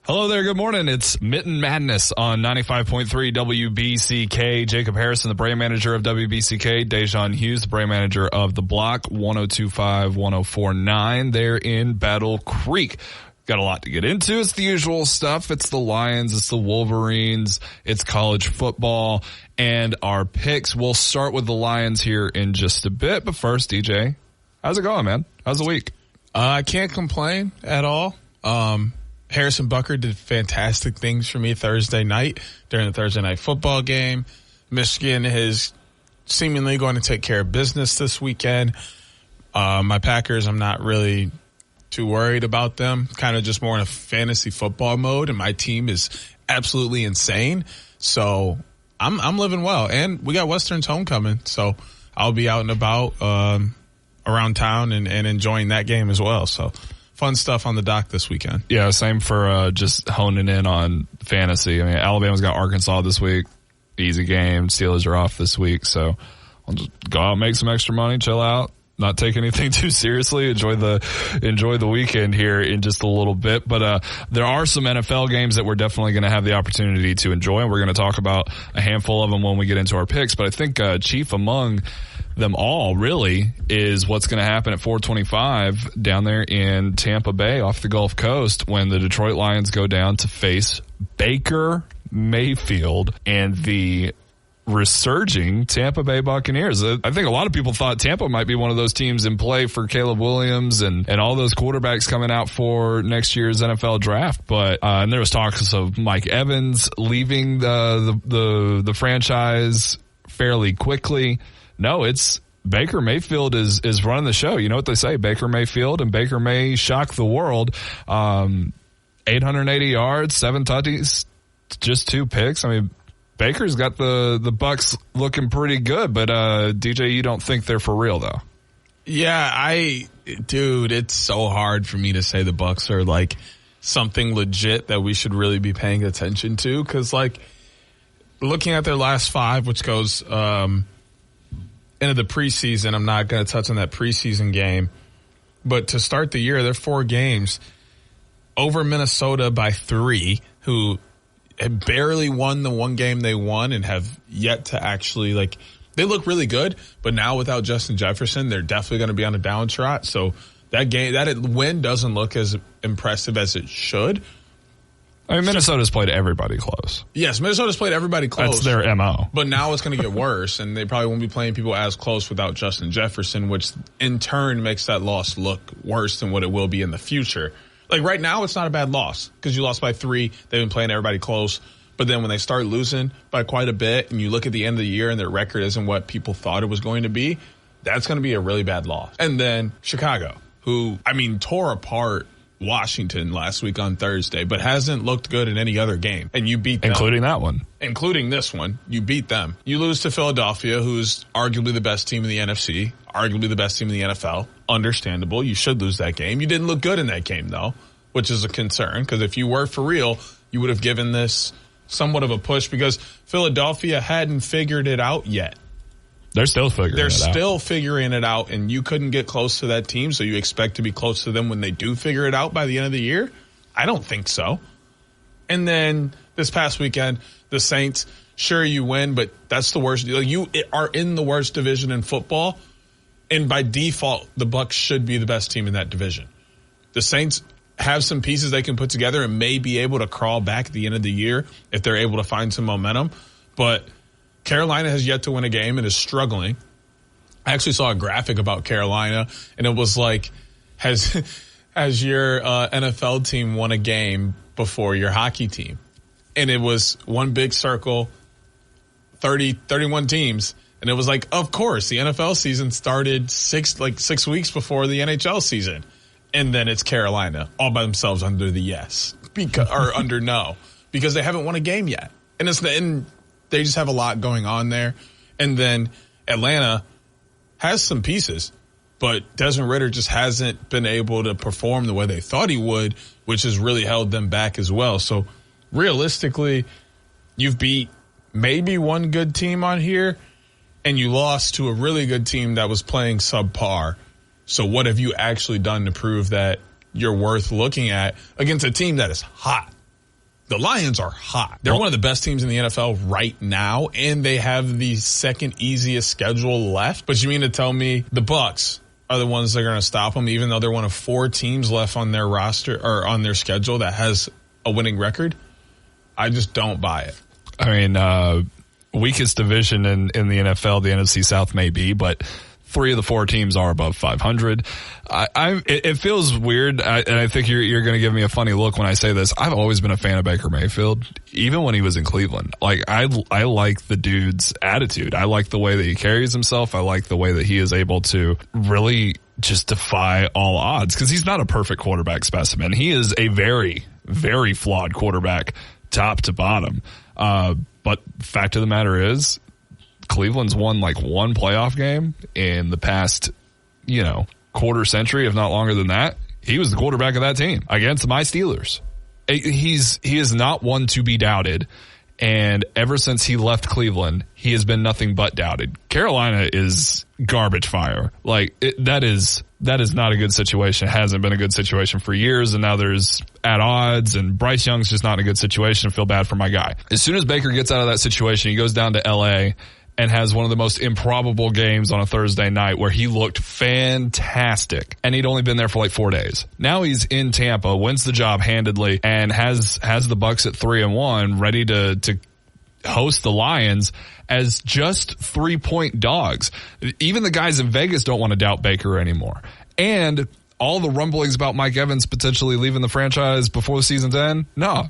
Hello there. Good morning. It's Mitten Madness on 95.3 WBCK. Jacob Harrison, the brand manager of WBCK. Da'Jzon Hughes, the brand manager of The Block, 102.5, 104.9. They're in Battle Creek. Got a lot to get into. It's the usual stuff. It's the Lions. It's the Wolverines. It's college football and our picks. We'll start with the Lions here in just a bit. But first, DJ, how's it going, man? How's the week? I can't complain at all. Harrison Bucker did fantastic things for me Thursday night during the Thursday night football game. Michigan is seemingly going to take care of business this weekend. My Packers, I'm not really too worried about them. Kind of just more in a fantasy football mode, and my team is absolutely insane. So I'm living well, and we got Western's homecoming, so I'll be out and about around town and enjoying that game as well. So fun stuff on the dock this weekend. Yeah, same for just honing in on fantasy. I mean, Alabama's got Arkansas this week. Easy game. Steelers are off this week, so I'll just go out and make some extra money, chill out, not take anything too seriously, enjoy the weekend here in just a little bit. But there are some NFL games that we're definitely going to have the opportunity to enjoy, and we're going to talk about a handful of them when we get into our picks. But I think chief among them all really is what's going to happen at 4:25 down there in Tampa Bay off the Gulf Coast when the Detroit Lions go down to face Baker Mayfield and the resurging Tampa Bay Buccaneers. I think a lot of people thought Tampa might be one of those teams in play for Caleb Williams and all those quarterbacks coming out for next year's NFL draft. But and there was talks of Mike Evans leaving the franchise fairly quickly. No, it's Baker Mayfield is running the show. You know what they say, Baker Mayfield and Baker May shock the world. 880 yards, 7 touchdowns, just 2 picks. I mean, Baker's got the Bucs looking pretty good, but DJ, you don't think they're for real though? Yeah, dude, it's so hard for me to say the Bucs are like something legit that we should really be paying attention to, because like looking at their last 5, which goes into the preseason, I'm not going to touch on that preseason game, but to start the year, they're 4 games over Minnesota by 3, who had barely won the one game they won and have yet to actually, like, they look really good, but now without Justin Jefferson, they're definitely going to be on a downtrot. So that win doesn't look as impressive as it should. I mean, Minnesota's played everybody close. Yes, Minnesota's played everybody close. That's their MO. But now it's going to get worse, and they probably won't be playing people as close without Justin Jefferson, which in turn makes that loss look worse than what it will be in the future. Like right now, it's not a bad loss because you lost by 3. They've been playing everybody close. But then when they start losing by quite a bit and you look at the end of the year and their record isn't what people thought it was going to be, that's going to be a really bad loss. And then Chicago, who, I mean, tore apart Washington last week on Thursday, but hasn't looked good in any other game. And you beat them. Including that one. Including this one. You beat them. You lose to Philadelphia, who's arguably the best team in the NFC, arguably the best team in the NFL. Understandable. You should lose that game. You didn't look good in that game, though, which is a concern, because if you were for real, you would have given this somewhat of a push, because Philadelphia hadn't figured it out yet. They're still figuring it out, and you couldn't get close to that team, so you expect to be close to them when they do figure it out by the end of the year? I don't think so. And then this past weekend, the Saints, sure, you win, but that's the worst. You are in the worst division in football, and by default, the Bucs should be the best team in that division. The Saints have some pieces they can put together and may be able to crawl back at the end of the year if they're able to find some momentum, but Carolina has yet to win a game and is struggling. I actually saw a graphic about Carolina, and it was like, has your NFL team won a game before your hockey team? And it was one big circle, 31 teams, and it was like, of course, the NFL season started 6 weeks before the NHL season, and then it's Carolina all by themselves under the yes, or under no, because they haven't won a game yet, and they just have a lot going on there. And then Atlanta has some pieces, but Desmond Ridder just hasn't been able to perform the way they thought he would, which has really held them back as well. So realistically, you've beat maybe one good team on here, and you lost to a really good team that was playing subpar. So what have you actually done to prove that you're worth looking at against a team that is hot? The Lions are hot. They're one of the best teams in the NFL right now, and they have the second easiest schedule left. But you mean to tell me the Bucs are the ones that are going to stop them, even though they're one of 4 teams left on their roster or on their schedule that has a winning record? I just don't buy it. I mean, weakest division in the NFL, the NFC South may be, but 3 of the 4 teams are above 500. It feels weird, and I think you're going to give me a funny look when I say this. I've always been a fan of Baker Mayfield, even when he was in Cleveland. Like, I like the dude's attitude. I like the way that he carries himself. I like the way that he is able to really just defy all odds, because he's not a perfect quarterback specimen. He is a very, very flawed quarterback, top to bottom. But fact of the matter is, Cleveland's won like 1 playoff game in the past, quarter century, if not longer than that. He was the quarterback of that team against my Steelers. He is not one to be doubted. And ever since he left Cleveland, he has been nothing but doubted. Carolina is garbage fire. Like, that is not a good situation. It hasn't been a good situation for years, and now there's at odds, and Bryce Young's just not in a good situation. I feel bad for my guy. As soon as Baker gets out of that situation, he goes down to L.A., and has one of the most improbable games on a Thursday night where he looked fantastic, and he'd only been there for like 4 days. Now he's in Tampa, wins the job handedly, and has the Bucs at 3-1, ready to host the Lions as just 3-point dogs. Even the guys in Vegas don't want to doubt Baker anymore. And all the rumblings about Mike Evans potentially leaving the franchise before the season's end, no.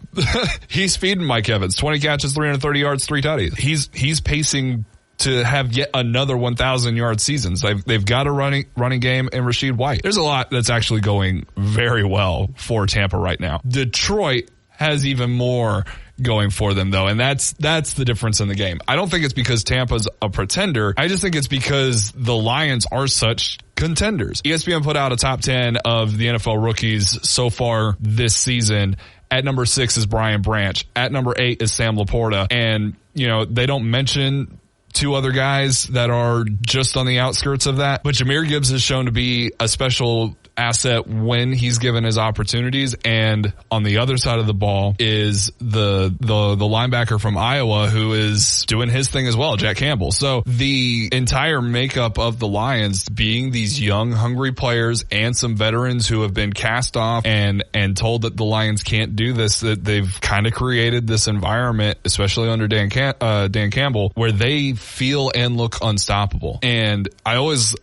He's feeding Mike Evans. 20 catches, 330 yards, 3 tutties. He's pacing to have yet another 1,000-yard seasons. They've got a running game in Rashid White. There's a lot that's actually going very well for Tampa right now. Detroit has even more going for them, though, and that's the difference in the game. I don't think it's because Tampa's a pretender. I just think it's because the Lions are such contenders. ESPN put out a top 10 of the NFL rookies so far this season. At number 6 is Brian Branch. At number 8 is Sam Laporta. And, they don't mention 2 other guys that are just on the outskirts of that. But Jahmyr Gibbs has shown to be a special asset when he's given his opportunities. And on the other side of the ball is the linebacker from Iowa who is doing his thing as well, Jack Campbell. So the entire makeup of the Lions being these young, hungry players and some veterans who have been cast off and told that the Lions can't do this, that they've kind of created this environment, especially under Dan Campbell, where they feel and look unstoppable. And I always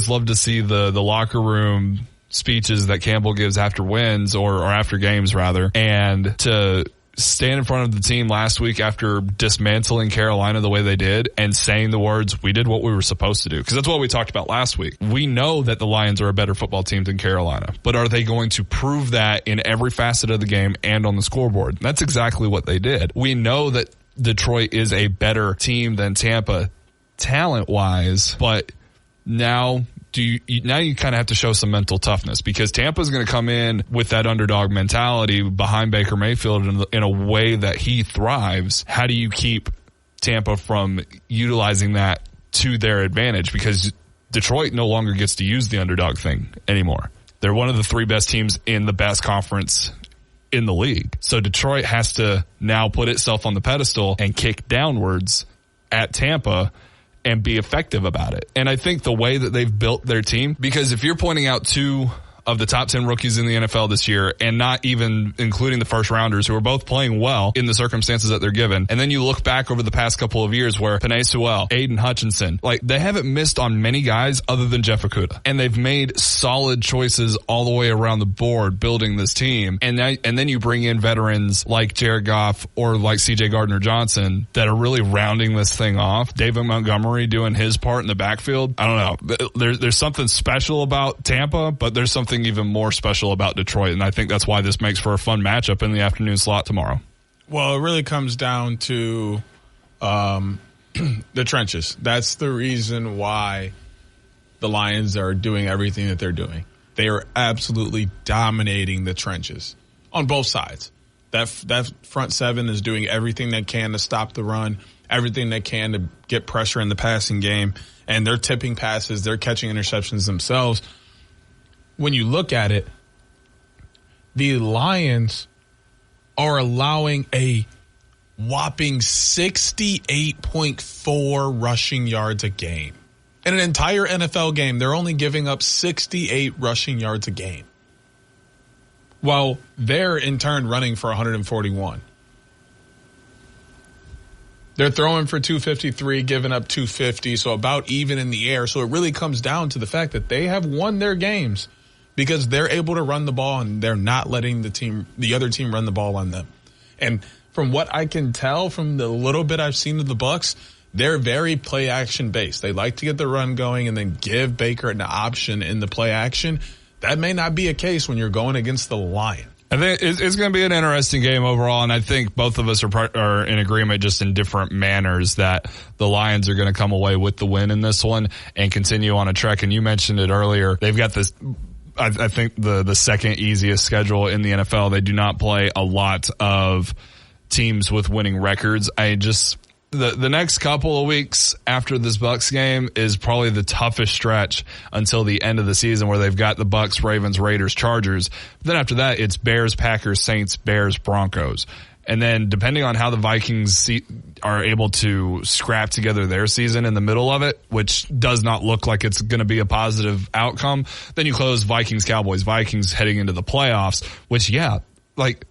love to see the locker room speeches that Campbell gives after wins or after games rather, and to stand in front of the team last week after dismantling Carolina the way they did and saying the words, "We did what we were supposed to do." Because that's what we talked about last week. We know that the Lions are a better football team than Carolina, but are they going to prove that in every facet of the game and on the scoreboard? And that's exactly what they did. We know that Detroit is a better team than Tampa talent-wise, but now you kind of have to show some mental toughness, because Tampa's going to come in with that underdog mentality behind Baker Mayfield in a way that he thrives. How do you keep Tampa from utilizing that to their advantage? Because Detroit no longer gets to use the underdog thing anymore. They're one of the 3 best teams in the best conference in the league. So Detroit has to now put itself on the pedestal and kick downwards at Tampa and be effective about it. And I think the way that they've built their team, because if you're pointing out 2 of the top 10 rookies in the NFL this year, and not even including the first rounders who are both playing well in the circumstances that they're given. And then you look back over the past couple of years where Penei Sewell, Aiden Hutchinson, like they haven't missed on many guys other than Jeff Okudah. And they've made solid choices all the way around the board building this team. And then you bring in veterans like Jared Goff or like CJ Gardner-Johnson that are really rounding this thing off. David Montgomery doing his part in the backfield. I don't know. There's something special about Tampa, but there's something even more special about Detroit, and I think that's why this makes for a fun matchup in the afternoon slot tomorrow. Well, it really comes down to the trenches. That's the reason why the Lions are doing everything that they're doing. They are absolutely dominating the trenches on both sides. That front 7 is doing everything they can to stop the run, everything they can to get pressure in the passing game, and they're tipping passes, they're catching interceptions themselves. When you look at it, the Lions are allowing a whopping 68.4 rushing yards a game. In an entire NFL game, they're only giving up 68 rushing yards a game. While they're in turn running for 141. They're throwing for 253, giving up 250, so about even in the air. So it really comes down to the fact that they have won their games because they're able to run the ball and they're not letting the other team run the ball on them. And from what I can tell from the little bit I've seen of the Bucs, they're very play action based. They like to get the run going and then give Baker an option in the play action. That may not be a case when you're going against the Lions. I think it's going to be an interesting game overall, and I think both of us are in agreement just in different manners that the Lions are going to come away with the win in this one and continue on a trek. And you mentioned it earlier. They've got this, I think, the second easiest schedule in the NFL. They do not play a lot of teams with winning records. The next couple of weeks after this Bucs game is probably the toughest stretch until the end of the season, where they've got the Bucs, Ravens, Raiders, Chargers. Then after that, it's Bears, Packers, Saints, Bears, Broncos. And then depending on how the Vikings are able to scrap together their season in the middle of it, which does not look like it's going to be a positive outcome, then you close Vikings, Cowboys, Vikings heading into the playoffs, which,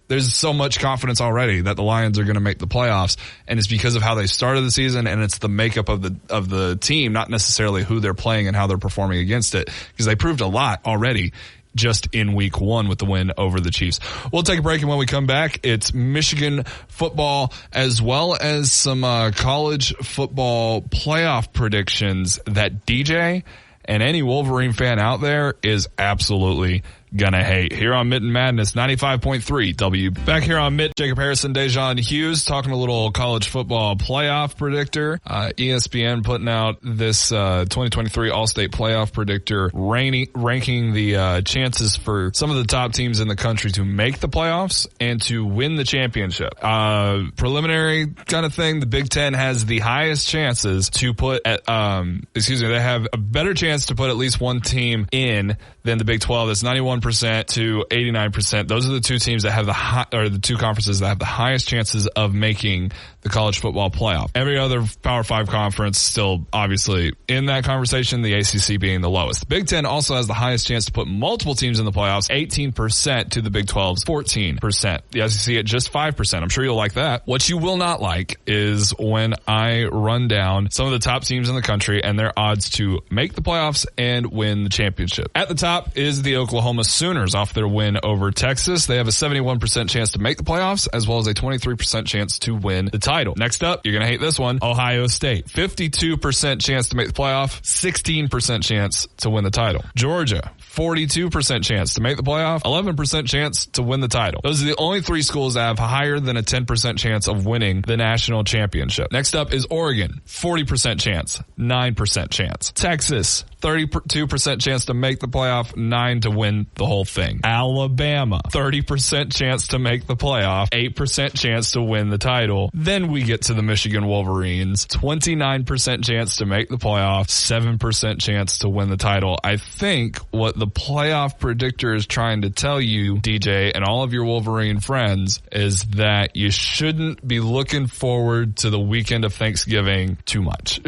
there's so much confidence already that the Lions are going to make the playoffs, and it's because of how they started the season, and it's the makeup of the team, not necessarily who they're playing and how they're performing against it, because they proved a lot already just in week 1 with the win over the Chiefs. We'll take a break, and when we come back, it's Michigan football as well as some college football playoff predictions that DJ and any Wolverine fan out there is absolutely gonna hate. Here on Mitten Madness 95.3 W. Back here on Mitt, Jacob Harrison, Da'Jzon Hughes, talking a little college football playoff predictor. ESPN putting out this 2023 All-State playoff predictor, ranking the chances for some of the top teams in the country to make the playoffs and to win the championship. Preliminary kind of thing, the Big Ten has the highest chances to put they have a better chance to put at least one team in than the Big 12. That's 91% to 89%. Those are the two teams that have the two conferences that have the highest chances of making the college football playoff. Every other Power 5 conference still obviously in that conversation, the ACC being the lowest. The Big Ten also has the highest chance to put multiple teams in the playoffs, 18% to the Big 12's 14%. The SEC at just 5%. I'm sure you'll like that. What you will not like is when I run down some of the top teams in the country and their odds to make the playoffs and win the championship. At the top is the Oklahoma Sooners off their win over Texas. They have a 71% chance to make the playoffs as well as a 23% chance to win the title. Next up, you're going to hate this one, Ohio State. 52% chance to make the playoff, 16% chance to win the title. Georgia, 42% chance to make the playoff, 11% chance to win the title. Those are the only three schools that have higher than a 10% chance of winning the national championship. Next up is Oregon, 40% chance, 9% chance. Texas, 32% chance to make the playoff, 9% to win the whole thing. Alabama, 30% chance to make the playoff, 8% chance to win the title. Then we get to the Michigan Wolverines, 29% chance to make the playoff, 7% chance to win the title. I think what the playoff predictor is trying to tell you, DJ, and all of your Wolverine friends, is that you shouldn't be looking forward to the weekend of Thanksgiving too much.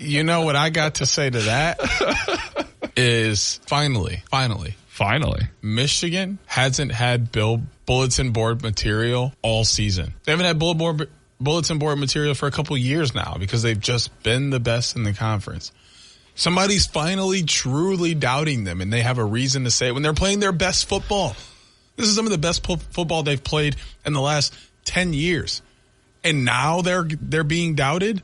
You know what I got to say to that is finally, Michigan hasn't had bulletin board material all season. They haven't had bulletin board material for a couple years now because they've just been the best in the conference. Somebody's finally truly doubting them, and they have a reason to say it when they're playing their best football. This is some of the best football they've played in the last 10 years. And now they're being doubted.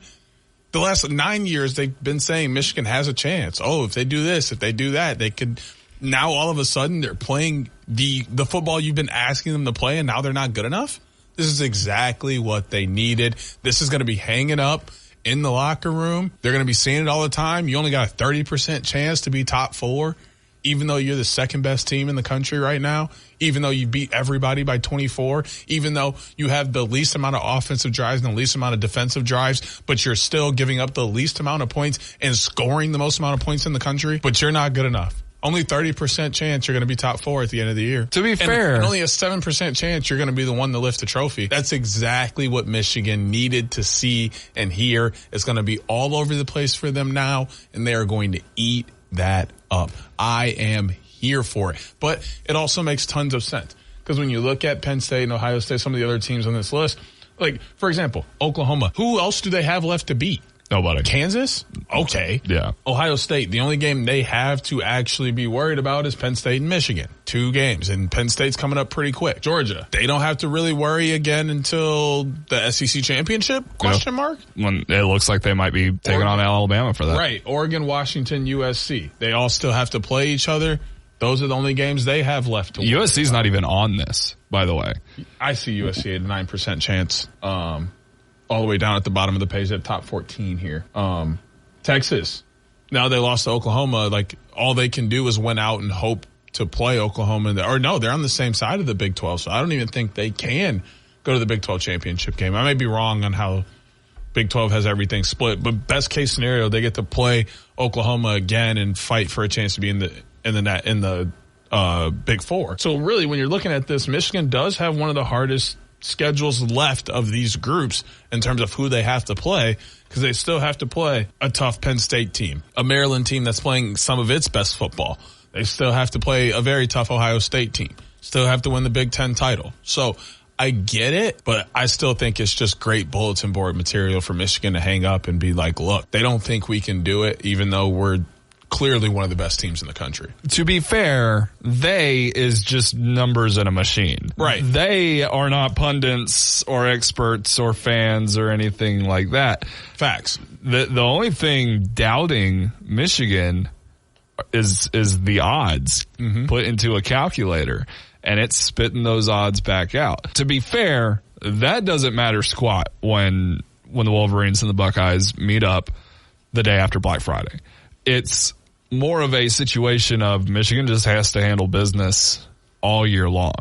The last 9 years, they've been saying Michigan has a chance. Oh, if they do this, if they do that, they could. Now all of a sudden they're playing the football you've been asking them to play, and now they're not good enough. This is exactly what they needed. This is going to be hanging up in the locker room. They're going to be saying it all the time. You only got a 30% chance to be top 4, even though you're the second best team in the country right now, even though you beat everybody by 24, even though you have the least amount of offensive drives and the least amount of defensive drives, but you're still giving up the least amount of points and scoring the most amount of points in the country, but you're not good enough. only 30% chance you're going to be top 4 at the end of the year. To be fair. And only a 7% chance you're going to be the one to lift the trophy. That's exactly what Michigan needed to see and hear. It's going to be all over the place for them now, and they are going to eat that up. I am here for it. But it also makes tons of sense. Because when you look at Penn State and Ohio State, some of the other teams on this list, like, for example, Oklahoma, who else do they have left to beat? Nobody. Kansas? Okay. Yeah. Ohio State, the only game they have to actually be worried about is Penn State and Michigan. 2 games, and Penn State's coming up pretty quick. Georgia, they don't have to really worry again until the SEC championship? Question mark? When it looks like they might be taking on Alabama for that. Right. Oregon, Washington, USC. They all still have to play each other. Those are the only games they have left to win. USC's not even on this, by the way. I see USC at a 9% chance. All the way down at the bottom of the page at top 14 here. Texas, now they lost to Oklahoma. Like, all they can do is win out and hope to play Oklahoma. Or no, they're on the same side of the Big 12, so I don't even think they can go to the Big 12 championship game. I may be wrong on how Big 12 has everything split, but best case scenario, they get to play Oklahoma again and fight for a chance to be in the Big 4. So really, when you're looking at this, Michigan does have one of the hardest schedules left of these groups in terms of who they have to play, because they still have to play a tough Penn State team, a Maryland team that's playing some of its best football. They still have to play a very tough Ohio State team, still have to win the Big Ten title. So I get it, but I still think it's just great bulletin board material for Michigan to hang up and be like, look, they don't think we can do it, even though we're clearly one of the best teams in the country. To be fair, they is just numbers in a machine. Right. They are not pundits or experts or fans or anything like that. Facts. The only thing doubting Michigan is the odds put into a calculator, and it's spitting those odds back out. To be fair, that doesn't matter squat when the Wolverines and the Buckeyes meet up the day after Black Friday. It's more of a situation of Michigan just has to handle business all year long.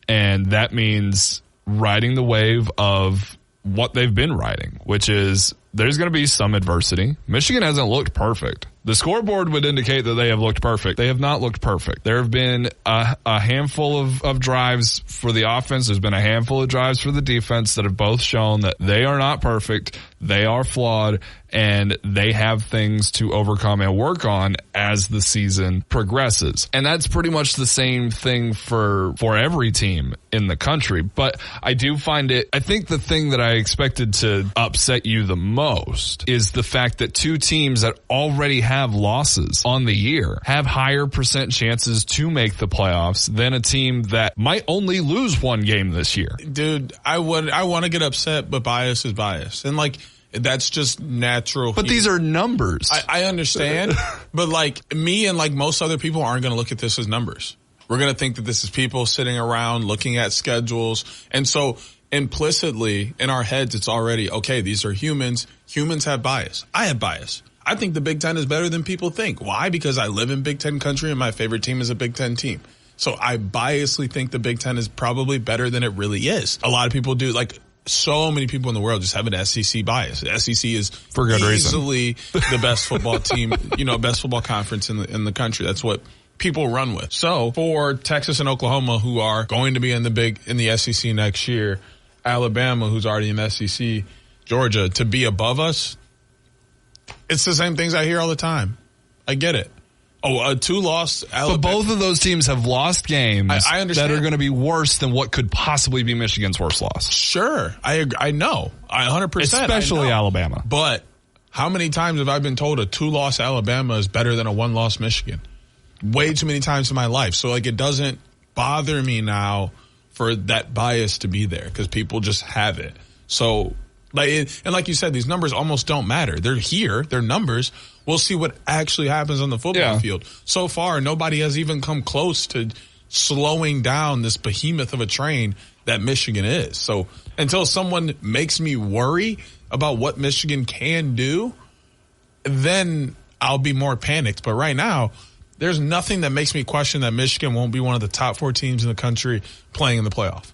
And that means riding the wave of what they've been riding, which is there's going to be some adversity. Michigan hasn't looked perfect. The scoreboard would indicate that they have looked perfect. They have not looked perfect. There have been a handful of drives for the offense. There's been a handful of drives for the defense that have both shown that they are not perfect. They are flawed, and they have things to overcome and work on as the season progresses. And that's pretty much the same thing for every team in the country. But I do find it, I think the thing that I expected to upset you the most is the fact that 2 teams that already have losses on the year have higher percent chances to make the playoffs than a team that might only lose 1 game this year. Dude, I want to get upset, but bias is bias. And like, that's just natural. But these are numbers. I understand, but like me and like most other people aren't going to look at this as numbers. We're going to think that this is people sitting around looking at schedules. And so implicitly in our heads, it's already, okay, these are humans. Humans have bias. I have bias. I think the Big Ten is better than people think. Why? Because I live in Big Ten country and my favorite team is a Big Ten team. So I biasly think the Big Ten is probably better than it really is. A lot of people do. Like, so many people in the world just have an SEC bias. The SEC is for good easily the best football team, best football conference in the country. That's what people run with. So for Texas and Oklahoma, who are going to be in the SEC next year, Alabama, who's already in the SEC, Georgia, to be above us, it's the same things I hear all the time. I get it. Oh, a 2-loss Alabama. But both of those teams have lost games I understand. that are going to be worse than what could possibly be Michigan's worst loss. Sure. I know. 100%. Especially Alabama. But how many times have I been told a 2-loss Alabama is better than a 1-loss Michigan? Way too many times in my life. So like, it doesn't bother me now for that bias to be there because people just have it. So like you said, these numbers almost don't matter. They're here. They're numbers. We'll see what actually happens on the football field. So far, nobody has even come close to slowing down this behemoth of a train that Michigan is. So until someone makes me worry about what Michigan can do, then I'll be more panicked. But right now, there's nothing that makes me question that Michigan won't be one of the top 4 teams in the country playing in the playoff.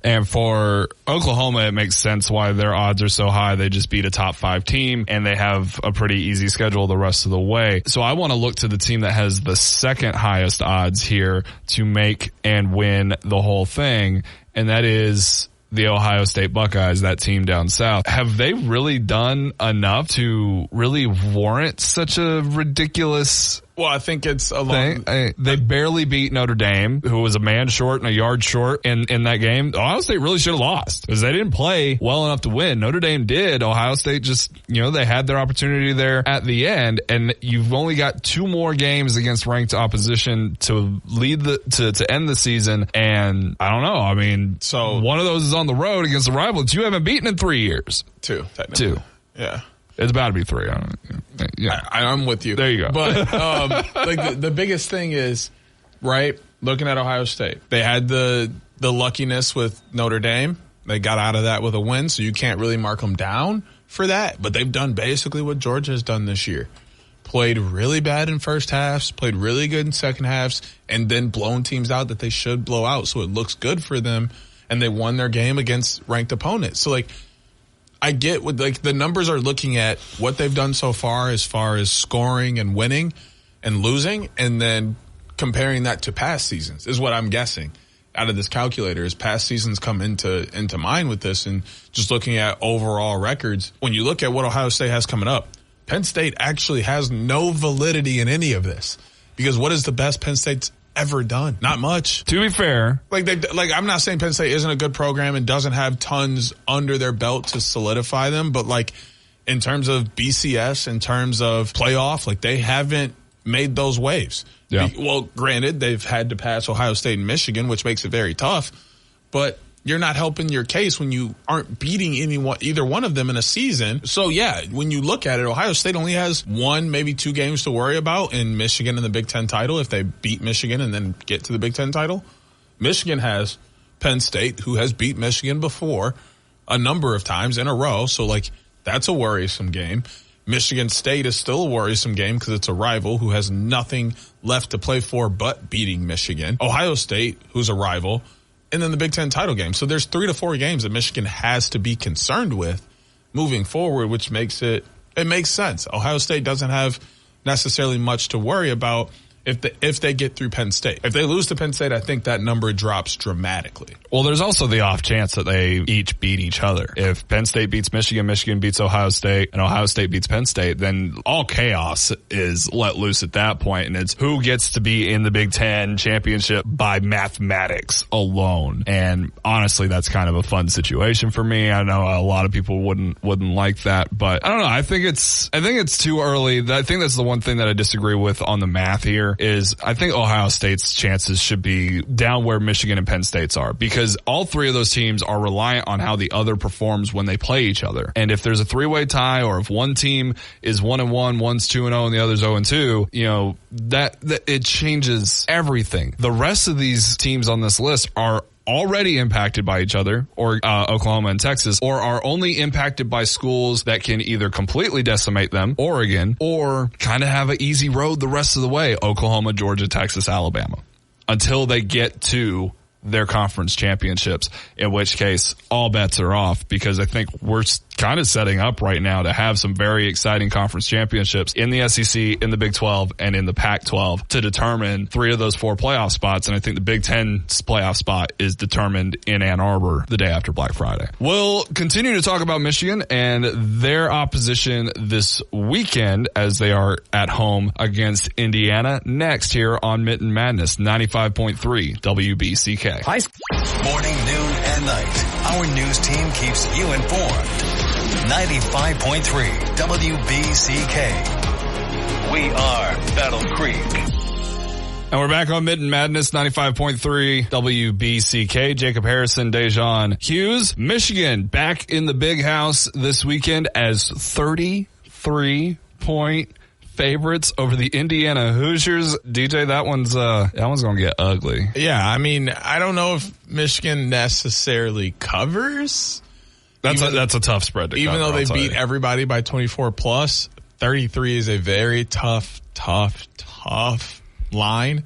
And for Oklahoma, it makes sense why their odds are so high. They just beat a top 5 team, and they have a pretty easy schedule the rest of the way. So I want to look to the team that has the second highest odds here to make and win the whole thing, and that is the Ohio State Buckeyes, that team down south. Have they really done enough to really warrant such a ridiculous Well, I think it's a thing? They barely beat Notre Dame, who was a man short and a yard short in that game. Ohio State really should have lost because they didn't play well enough to win. Notre Dame did. Ohio State just, they had their opportunity there at the end, and you've only got 2 more games against ranked opposition to lead to end the season. And I don't know. I mean, so one of those is on the road against a rival that you haven't beaten in 3 years. 2, technically. 2. Yeah. It's about to be 3. I don't know. Yeah. I'm with you. There you go. But the biggest thing is, right, looking at Ohio State, they had the luckiness with Notre Dame. They got out of that with a win, so you can't really mark them down for that. But they've done basically what Georgia has done this year. Played really bad in first halves, played really good in second halves, and then blown teams out that they should blow out. So it looks good for them, and they won their game against ranked opponents. So, I get what the numbers are looking at what they've done so far as scoring and winning and losing, and then comparing that to past seasons is what I'm guessing out of this calculator. Is past seasons come into mind with this, and just looking at overall records. When you look at what Ohio State has coming up, Penn State actually has no validity in any of this, because what is the best Penn State's ever done? Not much. To be fair, I'm not saying Penn State isn't a good program and doesn't have tons under their belt to solidify them, but in terms of BCS, in terms of playoff, they haven't made those waves. Yeah. Well, granted, they've had to pass Ohio State and Michigan, which makes it very tough, but you're not helping your case when you aren't beating either one of them in a season. So, yeah, when you look at it, Ohio State only has 1, maybe 2 games to worry about in Michigan and the Big Ten title if they beat Michigan and then get to the Big Ten title. Michigan has Penn State, who has beat Michigan before a number of times in a row. So, that's a worrisome game. Michigan State is still a worrisome game because it's a rival who has nothing left to play for but beating Michigan. Ohio State, who's a rival, and then the Big Ten title game. So there's 3 to 4 games that Michigan has to be concerned with moving forward, which makes it makes sense. Ohio State doesn't have necessarily much to worry about if they get through Penn State. If they lose to Penn State, I think that number drops dramatically. Well, there's also the off chance that they each beat each other. If Penn State beats Michigan, Michigan beats Ohio State, and Ohio State beats Penn State, then all chaos is let loose at that point, and it's who gets to be in the Big Ten championship by mathematics alone. And honestly, that's kind of a fun situation for me. I know a lot of people wouldn't like that, but I don't know. I think it's too early. I think that's the one thing that I disagree with on the math here. Is I think Ohio State's chances should be down where Michigan and Penn State's are, because all 3 of those teams are reliant on how the other performs when they play each other. And if there's a 3-way tie, or if one team is 1-1, one's 2-0, and the other's 0-2, that it changes everything. The rest of these teams on this list are already impacted by each other, or Oklahoma and Texas, or are only impacted by schools that can either completely decimate them, Oregon, or kind of have an easy road the rest of the way, Oklahoma, Georgia, Texas, Alabama, until they get to their conference championships, in which case all bets are off, because I think we're kind of setting up right now to have some very exciting conference championships in the SEC, in the Big 12, and in the Pac-12 to determine 3 of those 4 playoff spots. And I think the Big 10 playoff spot is determined in Ann Arbor the day after Black Friday. We'll continue to talk about Michigan and their opposition this weekend as they are at home against Indiana next here on Mitten Madness 95.3 WBCK. Morning, noon, and night. Our news team keeps you informed. 95.3 WBCK. We are Battle Creek. And we're back on Mitten Madness 95.3 WBCK. Jacob Harrison, Da'Jzon Hughes. Michigan back in the big house this weekend as 33-point favorites over the Indiana Hoosiers. DJ, that one's gonna get ugly. Yeah, I mean, I don't know if Michigan necessarily covers. That's a tough spread to even cover, though they beat everybody by 24 plus. 33 is a very tough line.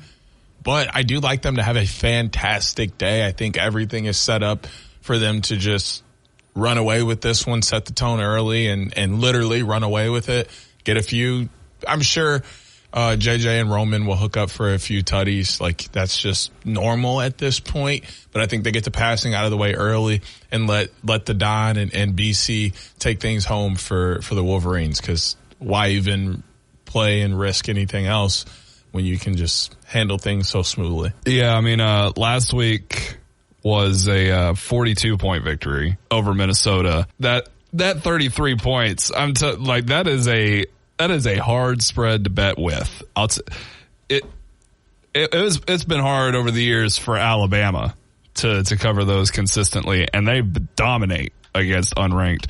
But I do like them to have a fantastic day. I think everything is set up for them to just run away with this one, set the tone early, and literally run away with it. Get a few. I'm sure JJ and Roman will hook up for a few tutties. Like, that's just normal at this point. But I think they get the passing out of the way early and let the Don and BC take things home for the Wolverines, because why even play and risk anything else when you can just handle things so smoothly? Yeah, I mean, last week was a 42-point victory over Minnesota. That 33 points, that is a hard spread to bet with. It's been hard over the years for Alabama to cover those consistently, and they dominate against unranked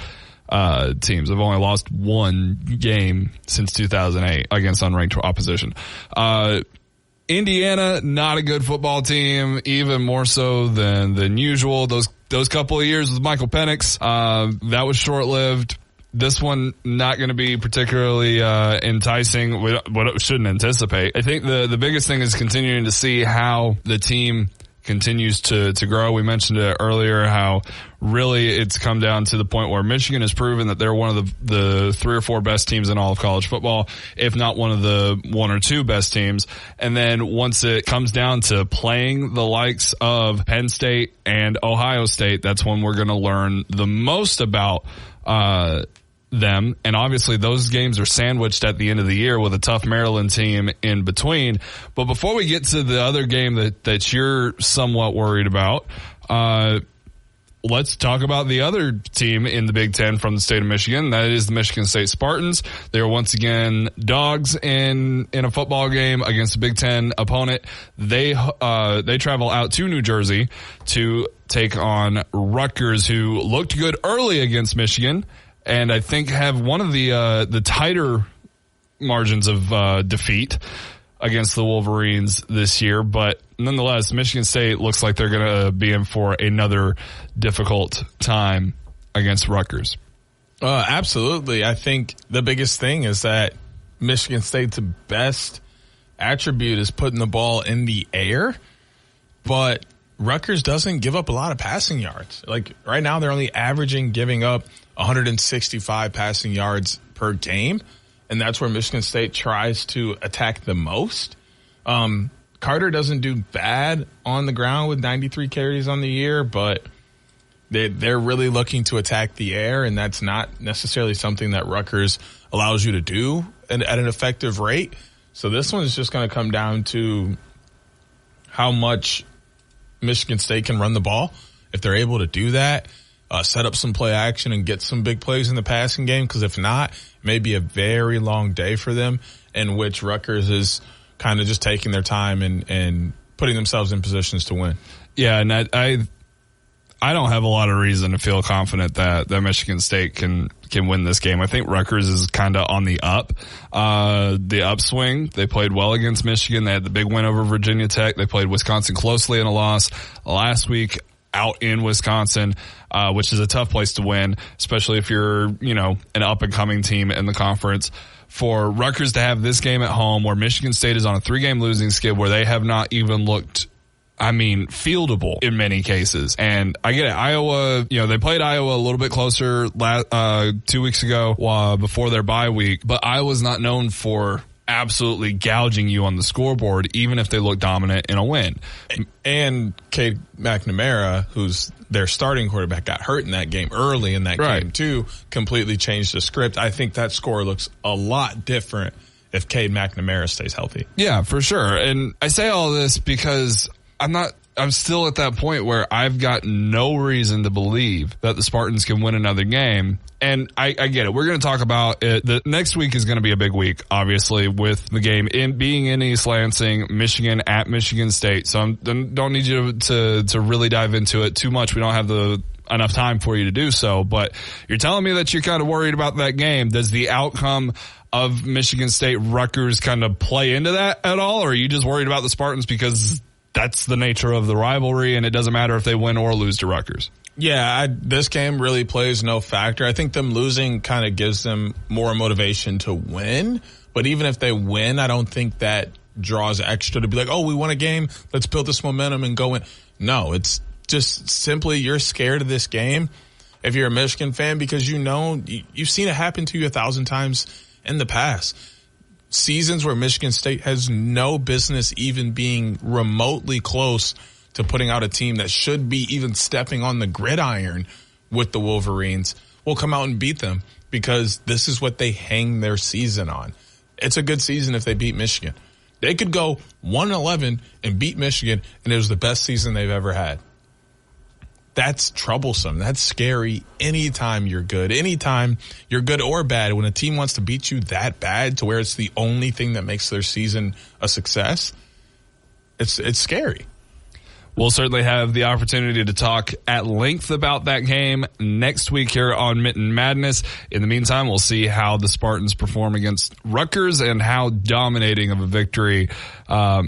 teams. They've only lost one game since 2008 against unranked opposition. Indiana, not a good football team, even more so than usual. Those couple of years with Michael Penix, that was short-lived. This one not going to be particularly enticing. What shouldn't anticipate. I think the biggest thing is continuing to see how the team continues to grow. We mentioned it earlier how really it's come down to the point where Michigan has proven that they're one of the 3 or 4 best teams in all of college football, if not one of the 1 or 2 best teams. And then once it comes down to playing the likes of Penn State and Ohio State, that's when we're going to learn the most about them. And obviously those games are sandwiched at the end of the year with a tough Maryland team in between. But before we get to the other game that you're somewhat worried about, let's talk about the other team in the Big Ten from the state of Michigan. That is the Michigan State Spartans. They are once again dogs in a football game against a Big Ten opponent. They travel out to New Jersey to take on Rutgers, who looked good early against Michigan, and I think have one of the tighter margins of defeat against the Wolverines this year. But nonetheless, Michigan State looks like they're going to be in for another difficult time against Rutgers. Absolutely. I think the biggest thing is that Michigan State's best attribute is putting the ball in the air, but Rutgers doesn't give up a lot of passing yards. Like right now, they're only giving up 165 passing yards per game, and that's where Michigan State tries to attack the most. Carter doesn't do bad on the ground with 93 carries on the year, but they're really looking to attack the air, and that's not necessarily something that Rutgers allows you to do at an effective rate. So this one is just going to come down to how much Michigan State can run the ball. If they're able to do that, set up some play action and get some big plays in the passing game, because if not, it may be a very long day for them, in which Rutgers is kind of just taking their time and putting themselves in positions to win. Yeah, and I don't have a lot of reason to feel confident that Michigan State can win this game. I think Rutgers is kind of on the upswing. They played well against Michigan. They had the big win over Virginia Tech. They played Wisconsin closely in a loss last week out in Wisconsin, which is a tough place to win, especially if you're, an up and coming team in the conference. For Rutgers to have this game at home where Michigan State is on a 3-game losing skid where they have not even looked, fieldable in many cases. And I get it. Iowa, they played Iowa a little bit closer 2 weeks ago before their bye week, but Iowa's not known for absolutely gouging you on the scoreboard, even if they look dominant in a win. And Cade McNamara, who's their starting quarterback, got hurt in that game early in that game too, completely changed the script. I think that score looks a lot different if Cade McNamara stays healthy. Yeah, for sure. And I say all this because I'm still at that point where I've got no reason to believe that the Spartans can win another game. And I get it. We're going to talk about it. The next week is going to be a big week, obviously, with the game being in East Lansing, Michigan at Michigan State. So I don't need you to really dive into it too much. We don't have enough time for you to do so. But you're telling me that you're kind of worried about that game. Does the outcome of Michigan State Rutgers kind of play into that at all? Or are you just worried about the Spartans because that's the nature of the rivalry and it doesn't matter if they win or lose to Rutgers? Yeah, this game really plays no factor. I think them losing kind of gives them more motivation to win. But even if they win, I don't think that draws extra to be like, oh, we won a game. Let's build this momentum and go in. No, it's just simply you're scared of this game if you're a Michigan fan because you've seen it happen to you 1,000 times in the past. Seasons where Michigan State has no business even being remotely close to putting out a team that should be even stepping on the gridiron with the Wolverines will come out and beat them because this is what they hang their season on. It's a good season if they beat Michigan. They could go 1-11 and beat Michigan, and it was the best season they've ever had. That's troublesome. That's scary anytime you're good. Anytime you're good or bad, when a team wants to beat you that bad to where it's the only thing that makes their season a success, it's scary. We'll certainly have the opportunity to talk at length about that game next week here on Mitten Madness. In the meantime, we'll see how the Spartans perform against Rutgers and how dominating of a victory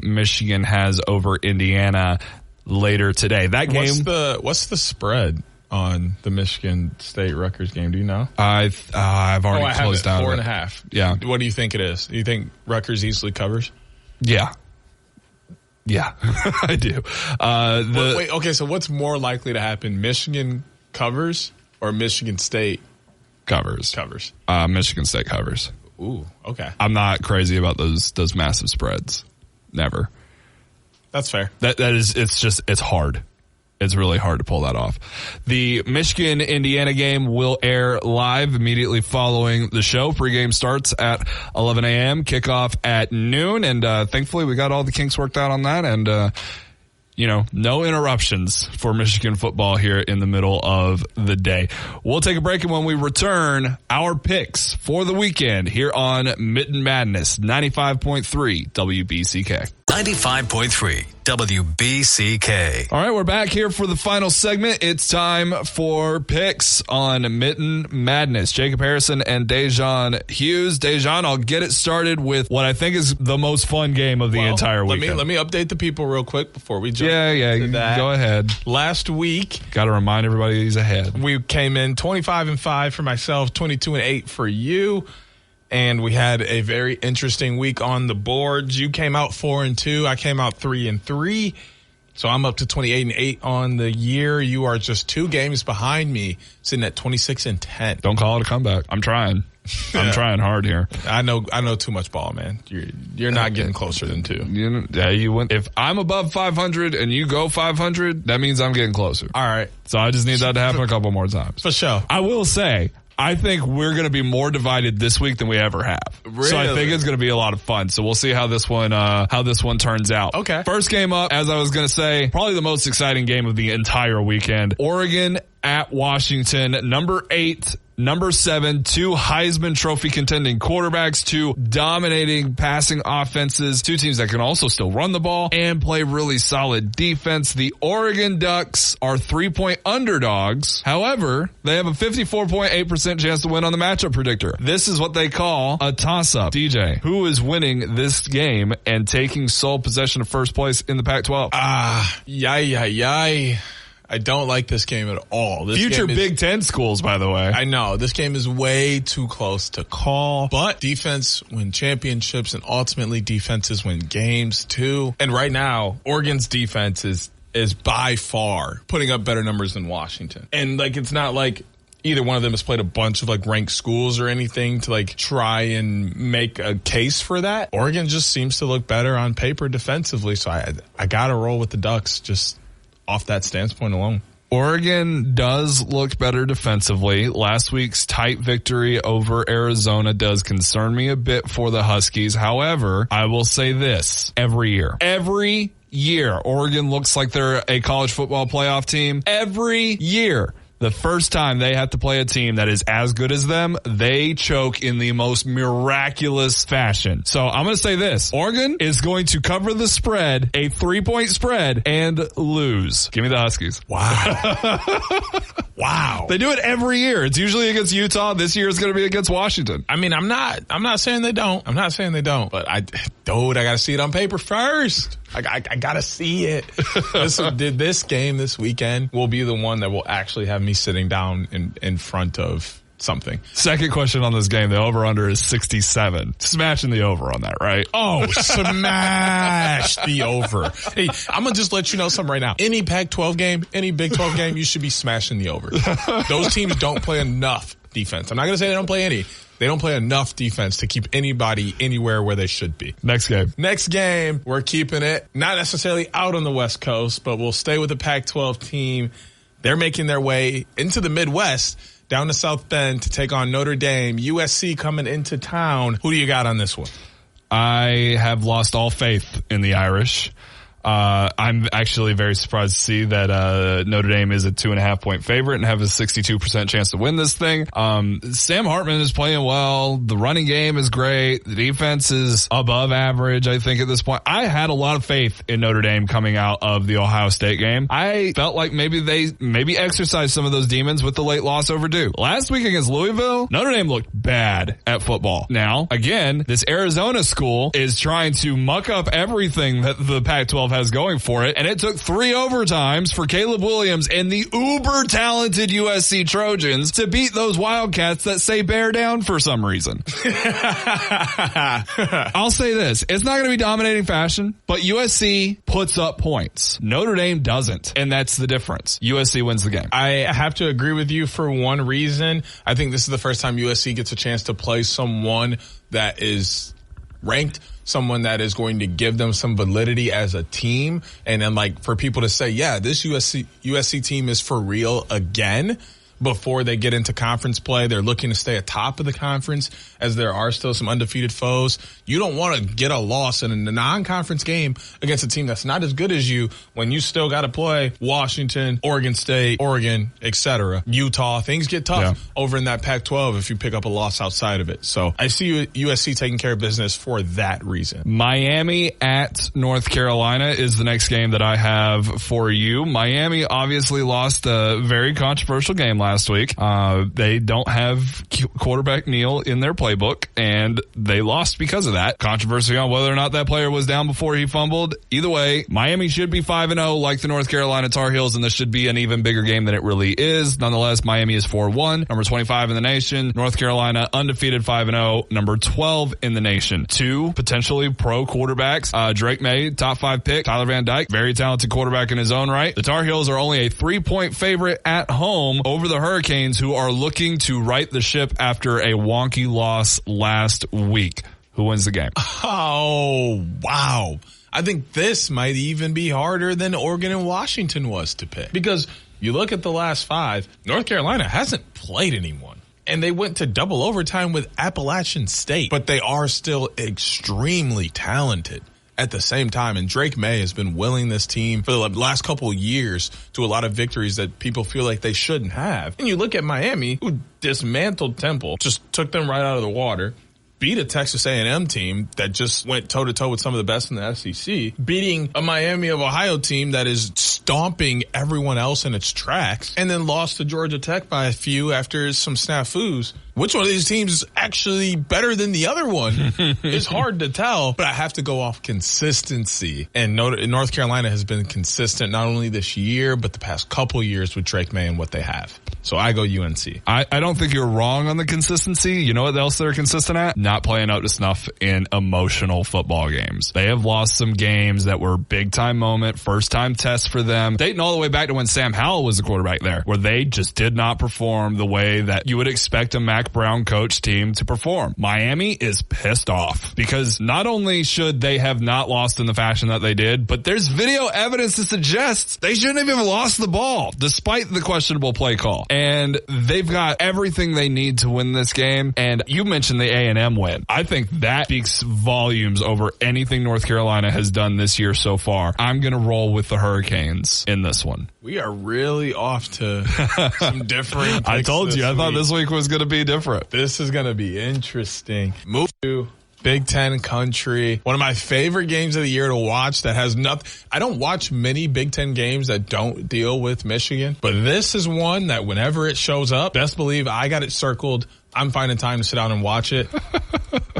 Michigan has over Indiana later today. That game. What's the spread on the Michigan State Rutgers game? Do you know? I've already closed out 4.5. Yeah. What do you think it is? Do you think Rutgers easily covers? Yeah. Yeah, I do. Wait, okay, so what's more likely to happen? Michigan covers or Michigan State covers? Michigan State covers. Ooh, okay. I'm not crazy about those massive spreads. Never. That's fair. It's hard. It's really hard to pull that off. The Michigan-Indiana game will air live immediately following the show. Pregame starts at 11 a.m., kickoff at noon, and thankfully we got all the kinks worked out on that, and no interruptions for Michigan football here in the middle of the day. We'll take a break, and when we return, our picks for the weekend here on Mitten Madness, 95.3 WBCK. 95.3 WBCK. All right, we're back here for the final segment. It's time for picks on Mitten Madness. Jacob Harrison and Da'Jzon Hughes. Da'Jzon, I'll get it started with what I think is the most fun game of the entire weekend. Let me update the people real quick before we jump into that. Go ahead. Last week, got to remind everybody he's ahead. We came in 25-5 for myself, 22-8 for you. And we had a very interesting week on the boards. You came out 4-2. I came out 3-3. So I'm up to 28-8 on the year. You are just 2 games behind me, sitting at 26-10. Don't call it a comeback. I'm trying. I'm trying hard here. I know too much ball, man. You're not getting closer than 2. You went. If I'm above 500 and you go 500, that means I'm getting closer. All right. So I just need that to happen a couple more times. For sure. I will say, I think we're going to be more divided this week than we ever have. Really? So I think it's going to be a lot of fun. So we'll see how this one turns out. Okay. First game up, as I was going to say, probably the most exciting game of the entire weekend. Oregon at Washington, number 8. Number 7, 2 Heisman Trophy contending quarterbacks, 2 dominating passing offenses, 2 teams that can also still run the ball and play really solid defense. The Oregon Ducks are 3-point underdogs. However, they have a 54.8% chance to win on the matchup predictor. This is what they call a toss-up. DJ, who is winning this game and taking sole possession of first place in the Pac-12? Yay. I don't like this game at all. Future Big Ten schools, by the way. I know. This game is way too close to call. But defense win championships, and ultimately defenses win games too. And right now, Oregon's defense is by far putting up better numbers than Washington. And it's not like either one of them has played a bunch of ranked schools or anything to try and make a case for that. Oregon just seems to look better on paper defensively. So I got to roll with the Ducks just off that standpoint alone. Oregon does look better defensively. Last week's tight victory over Arizona does concern me a bit for the Huskies. However, I will say this. Every year, Oregon looks like they're a college football playoff team. Every year. The first time they have to play a team that is as good as them, they choke in the most miraculous fashion. So I'm going to say this. Oregon is going to cover the spread, a 3-point spread, and lose. Give me the Huskies. Wow. Wow. They do it every year. It's usually against Utah. This year it's going to be against Washington. I mean, I'm not saying they don't. But I got to see it on paper first. I got to see it. This game this weekend will be the one that will actually have me sitting down in front of something. Second question on this game, the over-under is 67. Smashing the over on that, right? Oh, smash the over. Hey, I'm going to just let you know something right now. Any Pac-12 game, any Big 12 game, you should be smashing the over. Those teams don't play enough defense. I'm not going to say they don't play any. They don't play enough defense to keep anybody anywhere where they should be. Next game, we're keeping it not necessarily out on the West Coast, but we'll stay with the Pac-12 team. They're making their way into the Midwest, down to South Bend to take on Notre Dame. USC coming into town. Who do you got on this one? I have lost all faith in the Irish. I'm actually very surprised to see that Notre Dame is a 2.5 point favorite and have a 62% chance to win this thing. Sam Hartman is playing well. The running game is great. The defense is above average, I think, at this point. I had a lot of faith in Notre Dame coming out of the Ohio State game. I felt like maybe they exercised some of those demons with the late loss overdue. Last week against Louisville, Notre Dame looked bad at football. Now, again, this Arizona school is trying to muck up everything that the Pac-12 has going for it, and it took 3 overtimes for Caleb Williams and the uber talented USC Trojans to beat those Wildcats that say bear down for some reason. I'll say this, it's not going to be dominating fashion, but USC puts up points. Notre Dame doesn't, and that's the difference. USC wins the game. I have to agree with you for one reason. I think this is the first time USC gets a chance to play someone that is ranked, someone that is going to give them some validity as a team. And then, like, for people to say, yeah, this USC team is for real again before they get into conference play. They're looking to stay atop of the conference as there are still some undefeated foes. You don't want to get a loss in a non-conference game against a team that's not as good as you when you still got to play Washington, Oregon State, Oregon, etc. Utah. Things get tough over in that Pac-12 if you pick up a loss outside of it. So I see USC taking care of business for that reason. Miami at North Carolina is the next game that I have for you. Miami obviously lost a very controversial game last week. They don't have quarterback Neal in their playbook, and they lost because of that. Controversy on whether or not that player was down before he fumbled. Either way, Miami should be 5-0 like the North Carolina Tar Heels, and this should be an even bigger game than it really is. Nonetheless, Miami is 4-1, number 25 in the nation. North Carolina undefeated 5-0, number 12 in the nation. 2 potentially pro quarterbacks. Drake May, top 5 pick. Tyler Van Dyke, very talented quarterback in his own right. The Tar Heels are only a 3-point favorite at home over the Hurricanes, who are looking to right the ship after a wonky loss last week. Who wins the game? Oh, wow. I think this might even be harder than Oregon and Washington was to pick. Because you look at the last 5, North Carolina hasn't played anyone. And they went to double overtime with Appalachian State. But they are still extremely talented at the same time. And Drake May has been willing this team for the last couple of years to a lot of victories that people feel like they shouldn't have. And you look at Miami, who dismantled Temple, just took them right out of the water, beat a Texas A&M team that just went toe-to-toe with some of the best in the SEC, beating a Miami of Ohio team that is stomping everyone else in its tracks, and then lost to Georgia Tech by a few after some snafus. Which one of these teams is actually better than the other one? It's hard to tell, but I have to go off consistency. And North Carolina has been consistent not only this year, but the past couple years with Drake May and what they have. So I go UNC. I don't think you're wrong on the consistency. You know what else they're consistent at? Not playing out to snuff in emotional football games. They have lost some games that were big time moment, first time tests for them. Dating all the way back to when Sam Howell was the quarterback there, where they just did not perform the way that you would expect a Mac Brown coach team to perform. Miami is pissed off because not only should they have not lost in the fashion that they did, but there's video evidence to suggest they shouldn't have even lost the ball despite the questionable play call. And they've got everything they need to win this game. And you mentioned the A&M win. I think that speaks volumes over anything North Carolina has done this year so far. I'm going to roll with the Hurricanes in this one. We are really off to some different. I told you, I thought this week was going to be different. This is going to be interesting. Move to Big Ten country. One of my favorite games of the year to watch that has nothing. I don't watch many Big Ten games that don't deal with Michigan, but this is one that whenever it shows up, best believe I got it circled. I'm finding time to sit down and watch it.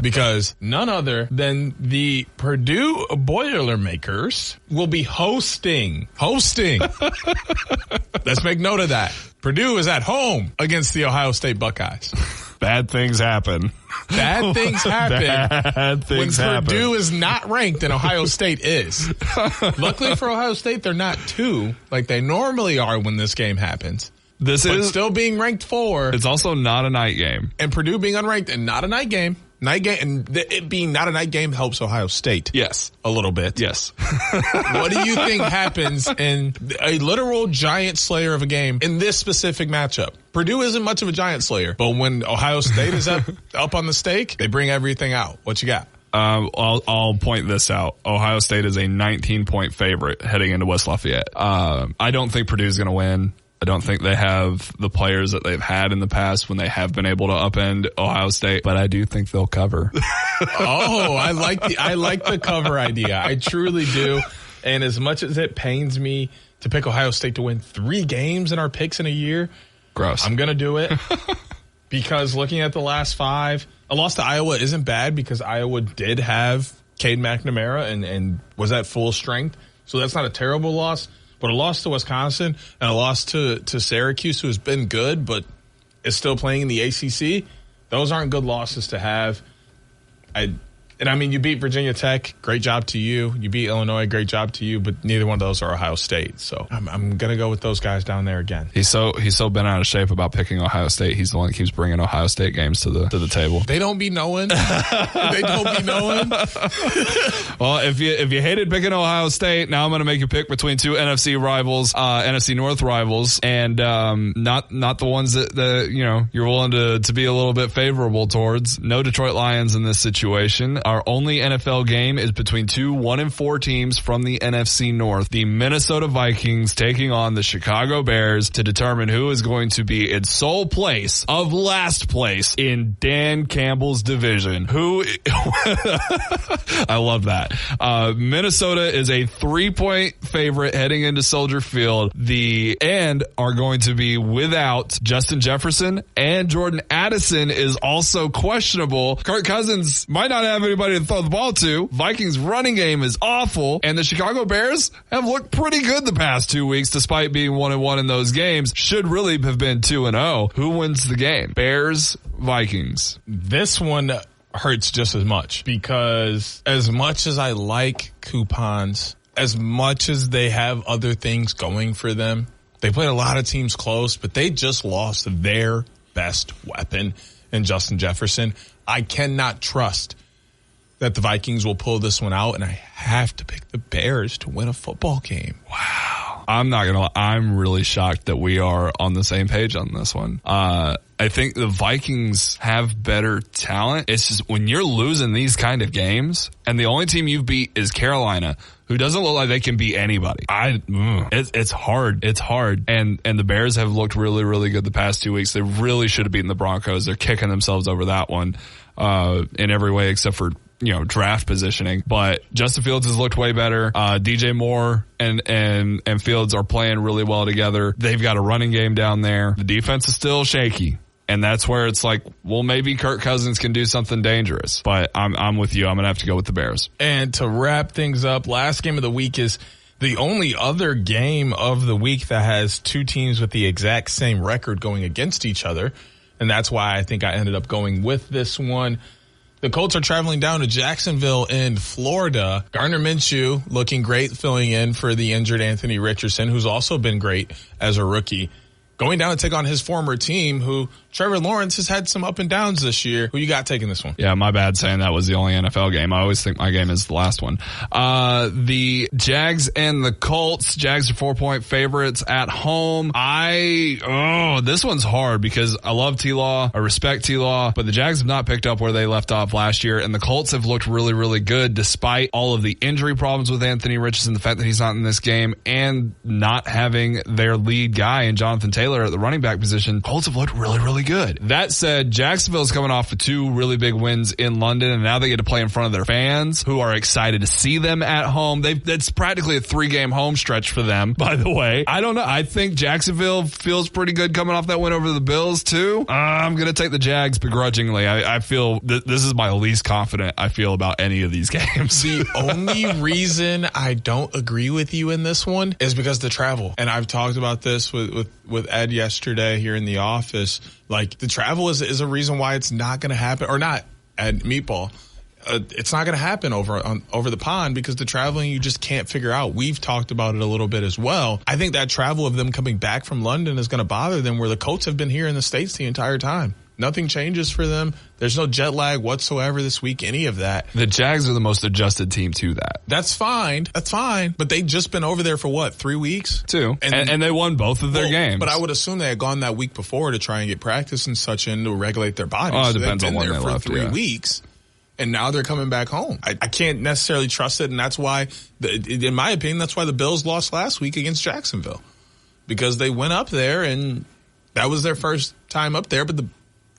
because none other than the Purdue Boilermakers will be hosting. Let's make note of that. Purdue is at home against the Ohio State Buckeyes. Bad things happen. Bad things happen Bad things when happen. Purdue is not ranked and Ohio State is. Luckily for Ohio State, they're not 2 like they normally are when this game happens. This But is still being ranked 4. It's also not a night game. And Purdue being unranked and not a night game. And it being not a night game helps Ohio State. Yes. A little bit. Yes. What do you think happens in a literal giant slayer of a game in this specific matchup? Purdue isn't much of a giant slayer, but when Ohio State is up on the stake, they bring everything out. What you got? I'll point this out. Ohio State is a 19-point favorite heading into West Lafayette. I don't think Purdue's going to win. I don't think they have the players that they've had in the past when they have been able to upend Ohio State, but I do think they'll cover. I like the cover idea. I truly do. And as much as it pains me to pick Ohio State to win 3 games in our picks in a year, gross. I'm going to do it because looking at the last 5, a loss to Iowa isn't bad because Iowa did have Cade McNamara and was at full strength. So that's not a terrible loss. But a loss to Wisconsin and a loss to Syracuse, who has been good but is still playing in the ACC, those aren't good losses to have. You beat Virginia Tech, great job to you. You beat Illinois, great job to you. But neither one of those are Ohio State, so I'm gonna go with those guys down there again. He's so bent out of shape about picking Ohio State. He's the one that keeps bringing Ohio State games to the table. They don't be knowing. Well, if you hated picking Ohio State, now I'm going to make you pick between 2 NFC rivals, NFC North rivals, and not the ones that you're willing to be a little bit favorable towards. No Detroit Lions in this situation. Our only NFL game is between 2 1-4 teams from the NFC North. The Minnesota Vikings taking on the Chicago Bears to determine who is going to be in sole place of last place in Dan Campbell's division. I love that. Minnesota is a 3-point favorite heading into Soldier Field. And are going to be without Justin Jefferson, and Jordan Addison is also questionable. Kirk Cousins might not have anybody to throw the ball to. Vikings running game is awful, and the Chicago Bears have looked pretty good the past 2 weeks despite being 1-1 in those games. Should really have been 2-0. Who wins the game? Bears, Vikings. This one hurts just as much because as much as I like coupons, as much as they have other things going for them, they played a lot of teams close, but they just lost their best weapon in Justin Jefferson. I cannot trust that the Vikings will pull this one out, and I have to pick the Bears to win a football game. Wow. I'm not going to lie. I'm really shocked that we are on the same page on this one. I think the Vikings have better talent. It's just when you're losing these kind of games and the only team you've beat is Carolina, who doesn't look like they can beat anybody. It's hard. It's hard. And the Bears have looked really, really good the past 2 weeks. They really should have beaten the Broncos. They're kicking themselves over that one, in every way except for, draft positioning. But Justin Fields has looked way better. DJ Moore and Fields are playing really well together. They've got a running game down there. The defense is still shaky. And that's where it's like, well, maybe Kirk Cousins can do something dangerous. But I'm with you. I'm going to have to go with the Bears. And to wrap things up, last game of the week is the only other game of the week that has 2 teams with the exact same record going against each other. And that's why I think I ended up going with this one. The Colts are traveling down to Jacksonville in Florida. Gardner Minshew looking great, filling in for the injured Anthony Richardson, who's also been great as a rookie. Going down to take on his former team, who Trevor Lawrence has had some up and downs this year. Who you got taking this one? Yeah, my bad saying that was the only NFL game. I always think my game is the last one. The Jags and the Colts. Jags are 4-point favorites at home. This one's hard because I love T-Law. I respect T-Law, but the Jags have not picked up where they left off last year, and the Colts have looked really, really good despite all of the injury problems with Anthony Richardson, the fact that he's not in this game, and not having their lead guy in Jonathan Taylor Taylor at the running back position, Colts have looked really, really good. That said, Jacksonville's coming off of 2 really big wins in London, and now they get to play in front of their fans who are excited to see them at home. That's practically a 3-game home stretch for them, by the way. I don't know. I think Jacksonville feels pretty good coming off that win over the Bills, too. I'm going to take the Jags begrudgingly. I feel this is my least confident I feel about any of these games. The only reason I don't agree with you in this one is because the travel. And I've talked about this with Ed yesterday here in the office. Like, the travel is a reason why it's not going to happen, or not, Ed Meatball. It's not going to happen over the pond because the traveling you just can't figure out. We've talked about it a little bit as well. I think that travel of them coming back from London is going to bother them, where the Colts have been here in the States the entire time. Nothing changes for them. There's no jet lag whatsoever this week, any of that. The Jags are the most adjusted team to that. That's fine. But they've just been over there for what, 3 weeks? 2. And they won both of their games. But I would assume they had gone that week before to try and get practice and such in to regulate their bodies. Oh, it so depends on when they left. For 3 weeks. And now they're coming back home. I can't necessarily trust it, and that's why, in my opinion, that's why the Bills lost last week against Jacksonville. Because they went up there, and that was their first time up there, but the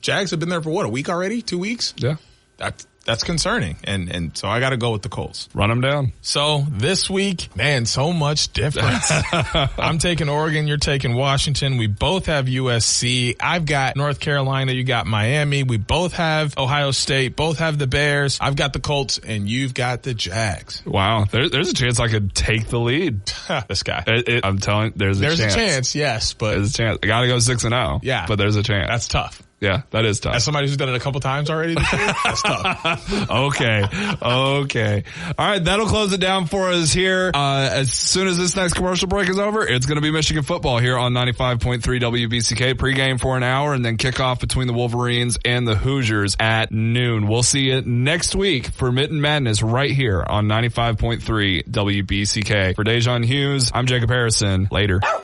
Jags have been there for what, a week already? 2 weeks? Yeah. That's concerning. And so I got to go with the Colts. Run them down. So this week, man, so much difference. I'm taking Oregon. You're taking Washington. We both have USC. I've got North Carolina. You got Miami. We both have Ohio State. Both have the Bears. I've got the Colts, and you've got the Jags. Wow. There's a chance I could take the lead. This guy. I'm telling you, there's a chance. There's a chance, yes. But there's a chance. I got to go 6-0. Yeah. But there's a chance. That's tough. Yeah, that is tough. As somebody who's done it a couple times already this year, that's tough. Okay. All right, that'll close it down for us here. As soon as this next commercial break is over, it's going to be Michigan football here on 95.3 WBCK. Pregame for an hour, and then kickoff between the Wolverines and the Hoosiers at noon. We'll see you next week for Mitten Madness right here on 95.3 WBCK. For Da'Jzon Hughes, I'm Jacob Harrison. Later.